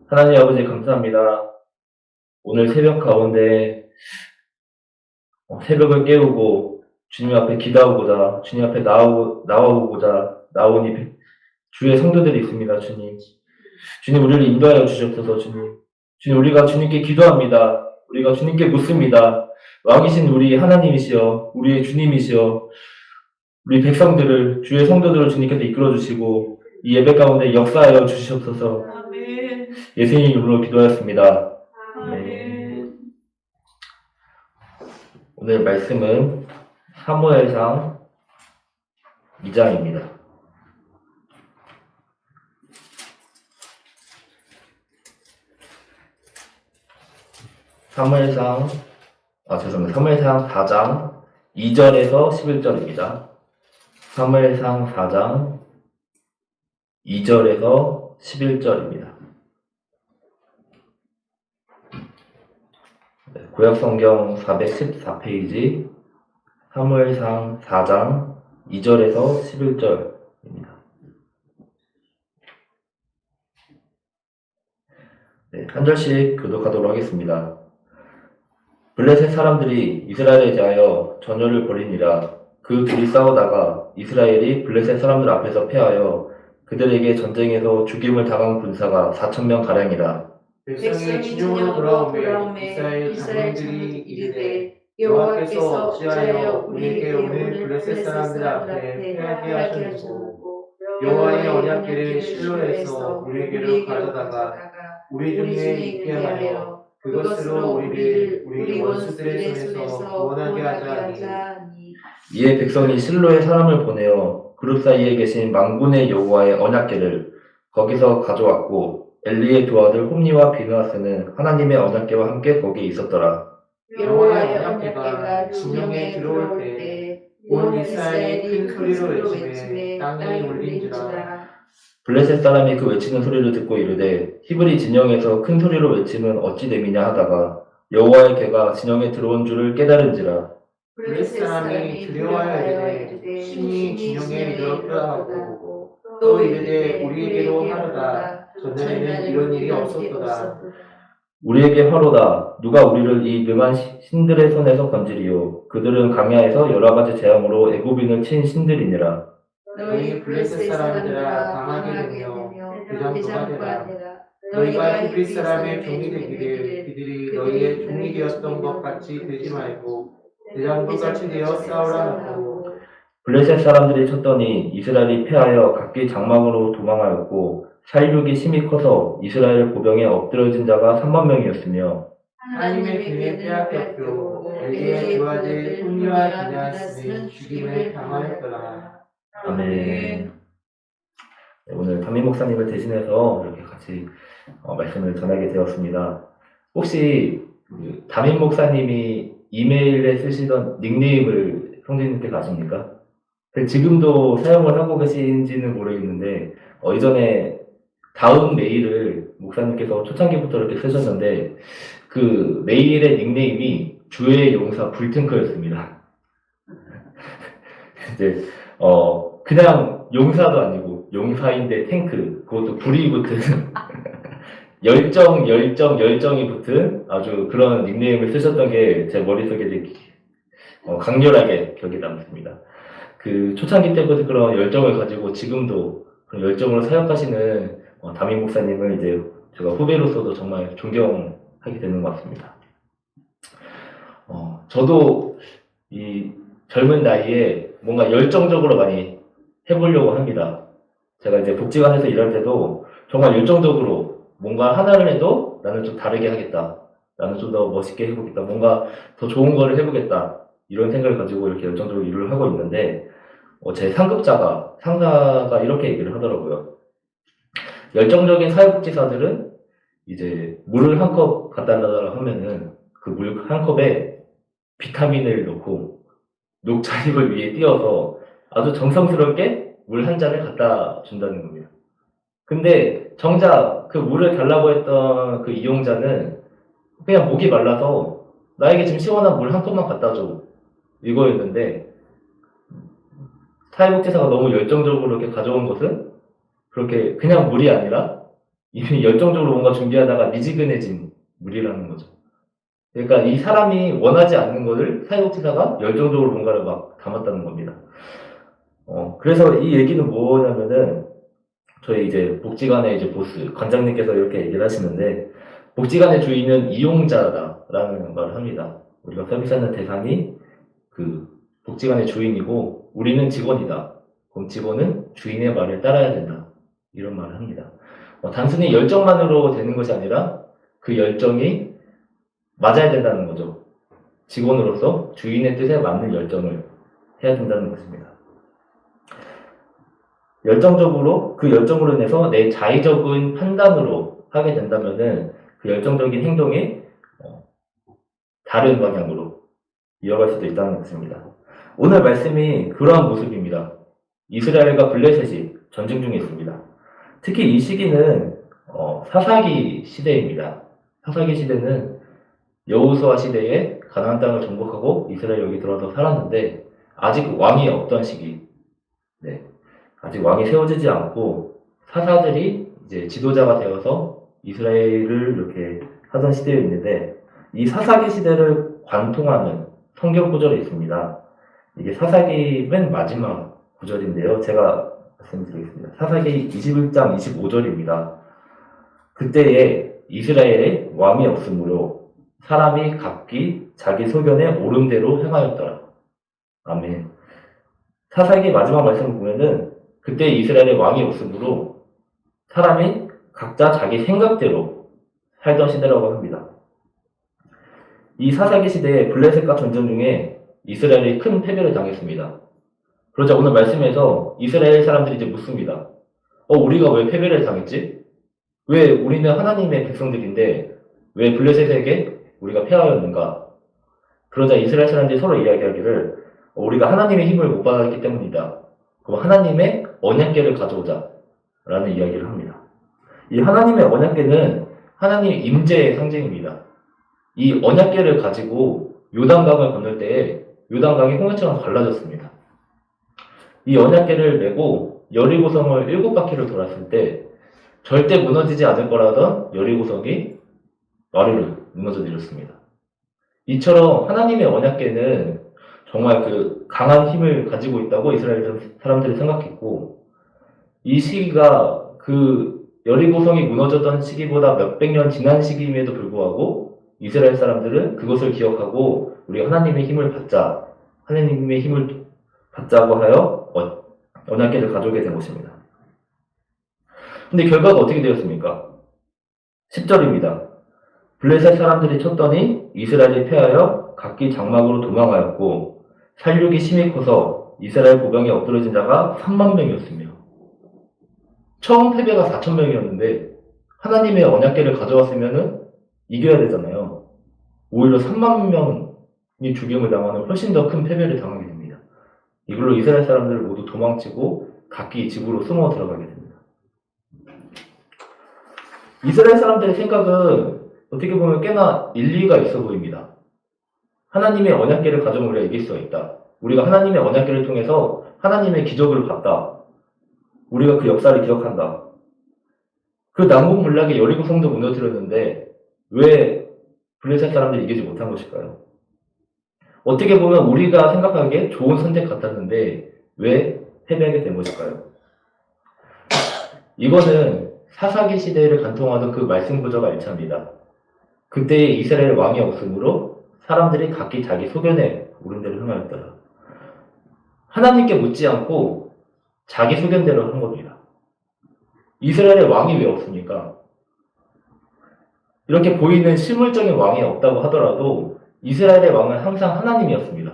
하나님 아버지 감사합니다. 오늘 새벽 가운데 새벽을 깨우고 주님 앞에 기도하고자 주님 앞에 나와보고자 나오니 주의 성도들이 있습니다. 주님. 주님 우리를 인도하여 주셨소서. 주님. 주님 우리가 주님께 기도합니다. 우리가 주님께 묻습니다. 왕이신 우리 하나님이시여 우리의 주님이시여 우리 백성들을 주의 성도들을 주님께서 이끌어 주시고 이 예배 가운데 역사하여 주시옵소서. 아멘. 예수님 이름으로 기도하였습니다. 아멘. 오늘 말씀은 사무엘상 2장입니다. 사무엘상 4장 2절에서 11절입니다. 사무엘상 4장 2절에서 11절입니다. 구약성경 414페이지 사무엘상 4장 2절에서 11절입니다. 한 절씩 교독하도록 하겠습니다. 블레셋 사람들이 이스라엘에 대하여 전열을 벌이니라. 그 둘이 싸우다가 이스라엘이 블레셋 사람들 앞에서 패하여 그들에게 전쟁에서 죽임을 당한 군사가 4,000명 가량이라. 백성이 진영으로 돌아오매 이스라엘 장로들이 이르되 여호와께서 어찌하여 우리에게 오늘 블레셋 사람들 앞에 패하게 하셨느고 여호와의 언약궤를 실로에서 우리에게로 가져다가 우리 중에 있게 하여 그것으로 우리를 우리 원수들의 손에서 구원하게 하자니. 이에 백성이 실로에 사람을 보내어 그룹 사이에 계신 만군의 여호와의 언약궤를 거기서 가져왔고 엘리의 두 아들 홈니와 비느하스는 하나님의 언약궤와 함께 거기에 있었더라. 여호와의 언약궤가 진영에 들어올 때 온 이스라엘이 큰 소리로 외치매 땅이 울린지라. 블레셋 사람이 그 외치는 소리를 듣고 이르되 히브리 진영에서 큰 소리로 외침은 어찌 됨이냐 하다가 여호와의 궤가 진영에 들어온 줄을 깨달은지라. 블레셋 사람이 두려워하여 이르되 신이 진영에 이르렀다 하고 또 이르되 우리에게로 하로다. 전에는 이런 일이 없었도다. 우리에게 화로다. 누가 우리를 이 능한 신들의 손에서 건지리요. 그들은 강야에서 여러 가지 재앙으로 애굽인을 친 신들이니라. 너희 블레셋 사람들아 강하게 되며 대장부가 되라. 너희가 히브리 사람의 종이 되기를 그들이 너희의 종이 되었던 것 같이 되지 말고 대장부같이 되어 싸우라 하고. 블레셋 사람들이 쳤더니 이스라엘이 패하여 각기 장막으로 도망하였고 살육이 심히 커서 이스라엘 보병에 엎드러진 자가 30,000명이었으며 하나님의 궤를 빼앗겼고 엘리의 두 아들 홈니와 비느하스는 죽임을 당하였더라. 아멘. 네, 오늘 담임 목사님을 대신해서 이렇게 같이 말씀을 전하게 되었습니다. 혹시 담임 목사님이 이메일에 쓰시던 닉네임을 성진님께서 아십니까? 지금도 사용을 하고 계신지는 모르겠는데 이전에 다음 메일을 목사님께서 초창기부터 이렇게 쓰셨는데 그 메일의 닉네임이 주의 용사 불탱커였습니다. 이제 그냥 용사도 아니고 용사인데 탱크, 그것도 불이 붙은 열정이 붙은 아주 그런 닉네임을 쓰셨던 게 제 머릿속에 이제 강렬하게 기억에 남습니다. 그 초창기 때부터 그런 열정을 가지고 지금도 그런 열정으로 사역하시는 담임 목사님을 이제 제가 후배로서도 정말 존경하게 되는 것 같습니다. 저도 이 젊은 나이에 뭔가 열정적으로 많이 해보려고 합니다. 제가 이제 복지관에서 일할 때도 정말 열정적으로 뭔가 하나를 해도 나는 좀 다르게 하겠다. 나는 좀 더 멋있게 해보겠다. 뭔가 더 좋은 거를 해보겠다. 이런 생각을 가지고 이렇게 열정적으로 일을 하고 있는데 제 상사가 이렇게 얘기를 하더라고요. 열정적인 사회복지사들은 이제 물을 한 컵 갖다 달라고 하면은 그 물 한 컵에 비타민을 넣고 녹차잎을 위에 띄워서 아주 정성스럽게 물 한 잔을 갖다 준다는 겁니다. 근데 정작 그 물을 달라고 했던 그 이용자는 그냥 목이 말라서 나에게 지금 시원한 물 한 컵만 갖다 줘. 이거였는데 사회복지사가 너무 열정적으로 이렇게 가져온 것은 그렇게 그냥 물이 아니라 이미 열정적으로 뭔가 준비하다가 미지근해진 물이라는 거죠. 그러니까 이 사람이 원하지 않는 것을 사회복지사가 열정적으로 뭔가를 막 담았다는 겁니다. 그래서 이 얘기는 뭐냐면은 저희 이제 복지관의 이제 보스 관장님께서 이렇게 얘기를 하시는데 복지관의 주인은 이용자다라는 말을 합니다. 우리가 서비스하는 대상이 그 복지관의 주인이고 우리는 직원이다. 그럼 직원은 주인의 말을 따라야 된다. 이런 말을 합니다. 단순히 열정만으로 되는 것이 아니라 그 열정이 맞아야 된다는 거죠. 직원으로서 주인의 뜻에 맞는 열정을 해야 된다는 것입니다. 그 열정으로 인해서 내 자의적인 판단으로 하게 된다면은 그 열정적인 행동이 다른 방향으로 이어갈 수도 있다는 것입니다. 오늘 말씀이 그러한 모습입니다. 이스라엘과 블레셋이 전쟁 중에 있습니다. 특히 이 시기는 사사기 시대입니다. 사사기 시대는 여호수아 시대에 가나안 땅을 정복하고 이스라엘 여기 들어와서 살았는데 아직 왕이 없던 시기. 네. 아직 왕이 세워지지 않고 사사들이 이제 지도자가 되어서 이스라엘을 이렇게 하던 시대였는데 이 사사기 시대를 관통하는 성경 구절이 있습니다. 이게 사사기 맨 마지막 구절인데요. 제가 말씀드리겠습니다. 사사기 21장 25절입니다. 그때에 이스라엘에 왕이 없으므로 사람이 각기 자기 소견에 옳은 대로 행하였더라. 아멘. 사사기 마지막 말씀을 보면은 그때 이스라엘에 왕이 없으므로 사람이 각자 자기 생각대로 살던 시대라고 합니다. 이 사사기 시대에 블레셋과 전쟁 중에 이스라엘이 큰 패배를 당했습니다. 그러자 오늘 말씀에서 이스라엘 사람들이 이제 묻습니다. 우리가 왜 패배를 당했지? 왜 우리는 하나님의 백성들인데 왜 블레셋에게 우리가 패하였는가? 그러자 이스라엘 사람들이 서로 이야기하기를 우리가 하나님의 힘을 못 받았기 때문이다. 그럼 하나님의 언약궤를 가져오자 라는 이야기를 합니다. 이 하나님의 언약궤는 하나님의 임재의 상징입니다. 이 언약궤를 가지고 요단강을 건널 때에 요단강이 홍해처럼 갈라졌습니다. 이 언약궤를 메고 여리고성을 7바퀴를 돌았을 때 절대 무너지지 않을 거라던 여리고성이 와르르 무너져 내렸습니다. 이처럼 하나님의 언약궤는 정말 그 강한 힘을 가지고 있다고 이스라엘 사람들이 생각했고 이 시기가 그 여리고성이 무너졌던 시기보다 몇백 년 지난 시기임에도 불구하고 이스라엘 사람들은 그것을 기억하고 우리가 하나님의 힘을 받자, 하나님의 힘을 받자고 하여 언약궤를 가져오게 된 것입니다. 근데 결과가 어떻게 되었습니까? 10절입니다. 블레셋 사람들이 쳤더니 이스라엘이 패하여 각기 장막으로 도망하였고 살육이 심히 커서 이스라엘 보병에 엎드러진 자가 3만 명이었으며 처음 패배가 4천 명이었는데 하나님의 언약궤를 가져왔으면 이겨야 되잖아요. 오히려 3만 명이 죽임을 당하는 훨씬 더 큰 패배를 당하게 됩니다. 이걸로 이스라엘 사람들을 모두 도망치고 각기 집으로 숨어 들어가게 됩니다. 이스라엘 사람들의 생각은 어떻게 보면 꽤나 일리가 있어 보입니다. 하나님의 언약궤를 가져오면 우리가 이길 수가 있다. 우리가 하나님의 언약궤를 통해서 하나님의 기적을 봤다. 우리가 그 역사를 기억한다. 그 남북문락의 여리고성도 무너뜨렸는데 왜 블레셋 사람들이 이기지 못한 것일까요? 어떻게 보면 우리가 생각하기에 좋은 선택 같았는데 왜 패배하게 된 것일까요? 이거는 사사기 시대를 관통하던 그 말씀 구조가 일치합니다. 그때에 이스라엘 왕이 없으므로 사람들이 각기 자기 소견에 옳은 대로 행하였더라. 하나님께 묻지 않고 자기 소견대로 한 겁니다. 이스라엘의 왕이 왜 없습니까? 이렇게 보이는 실물적인 왕이 없다고 하더라도 이스라엘의 왕은 항상 하나님이었습니다.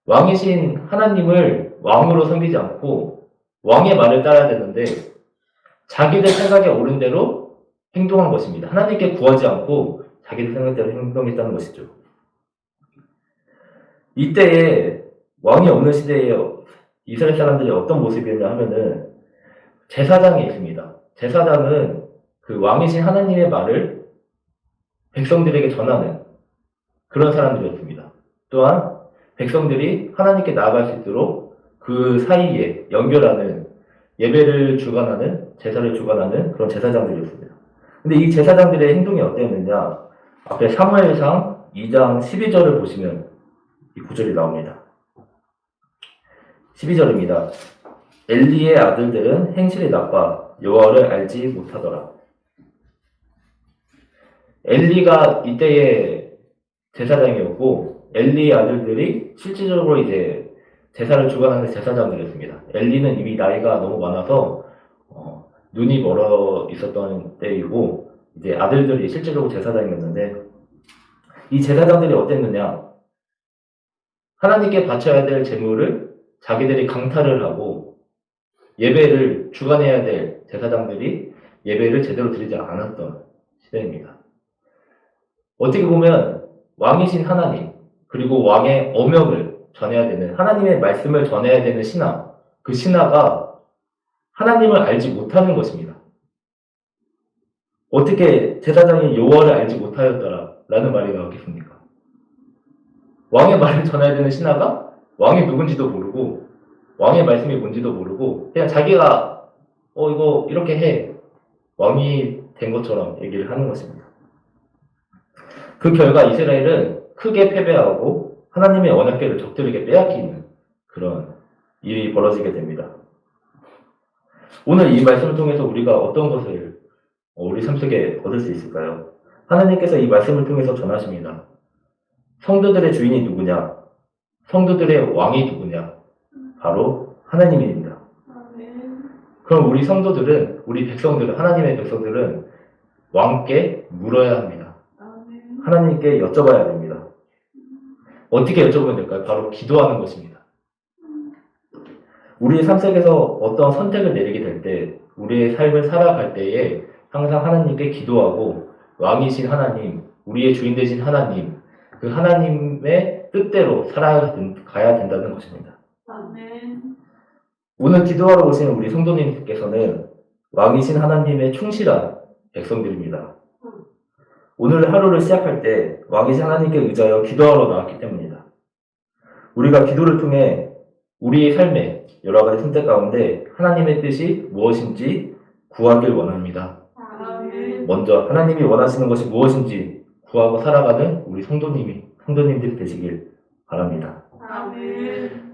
왕이신 하나님을 왕으로 섬기지 않고 왕의 말을 따라야 되는데 자기들 생각에 옳은 대로 행동한 것입니다. 하나님께 구하지 않고 자기들 생각대로 행동했다는 것이죠. 이때에 왕이 없는 시대에 이스라엘 사람들이 어떤 모습이었냐 하면은 제사장이 있습니다. 제사장은 그 왕이신 하나님의 말을 백성들에게 전하는 그런 사람들이었습니다. 또한 백성들이 하나님께 나아갈 수 있도록 그 사이에 연결하는 예배를 주관하는, 제사를 주관하는 그런 제사장들이었습니다. 근데 이 제사장들의 행동이 어땠느냐? 앞에 사무엘상 2장 12절을 보시면 이 구절이 나옵니다. 12절입니다. 엘리의 아들들은 행실이 나빠 여호와를 알지 못하더라. 엘리가 이때의 제사장이었고 엘리의 아들들이 실질적으로 이제 제사를 주관하는 제사장들이었습니다. 엘리는 이미 나이가 너무 많아서 눈이 멀어 있었던 때이고 이제 아들들이 실제적으로 제사장이었는데 이 제사장들이 어땠느냐? 하나님께 바쳐야 될 제물을 자기들이 강탈을 하고 예배를 주관해야 될 제사장들이 예배를 제대로 드리지 않았던 시대입니다. 어떻게 보면 왕이신 하나님 그리고 왕의 어명을 전해야 되는 하나님의 말씀을 전해야 되는 신하 그 신하가 하나님을 알지 못하는 것입니다. 어떻게 제사장이 여호와를 알지 못하였더라 라는 말이 나오겠습니까? 왕의 말을 전해야 되는 신하가 왕이 누군지도 모르고 왕의 말씀이 뭔지도 모르고 그냥 자기가 이거 이렇게 해 왕이 된 것처럼 얘기를 하는 것입니다. 그 결과 이스라엘은 크게 패배하고 하나님의 언약궤를 적들에게 빼앗기는 그런 일이 벌어지게 됩니다. 오늘 이 말씀을 통해서 우리가 어떤 것을 우리 삶 속에 얻을 수 있을까요? 하나님께서 이 말씀을 통해서 전하십니다. 성도들의 주인이 누구냐? 성도들의 왕이 누구냐? 바로 하나님입니다. 그럼 우리 성도들은, 우리 백성들은, 하나님의 백성들은 왕께 물어야 합니다. 하나님께 여쭤봐야 됩니다. 어떻게 여쭤보면 될까요? 바로 기도하는 것입니다. 우리의 삶 속에서 어떤 선택을 내리게 될 때, 우리의 삶을 살아갈 때에 항상 하나님께 기도하고 왕이신 하나님, 우리의 주인 되신 하나님, 그 하나님의 뜻대로 살아가야 된다는 것입니다. 아멘. 오늘 기도하러 오신 우리 성도님께서는 왕이신 하나님의 충실한 백성들입니다. 오늘 하루를 시작할 때 왕이신 하나님께 의지하여 기도하러 나왔기 때문입니다. 우리가 기도를 통해 우리의 삶의 여러 가지 선택 가운데 하나님의 뜻이 무엇인지 구하길 원합니다. 아멘. 먼저 하나님이 원하시는 것이 무엇인지 구하고 살아가는 우리 성도님들이 되시길 바랍니다. 아멘.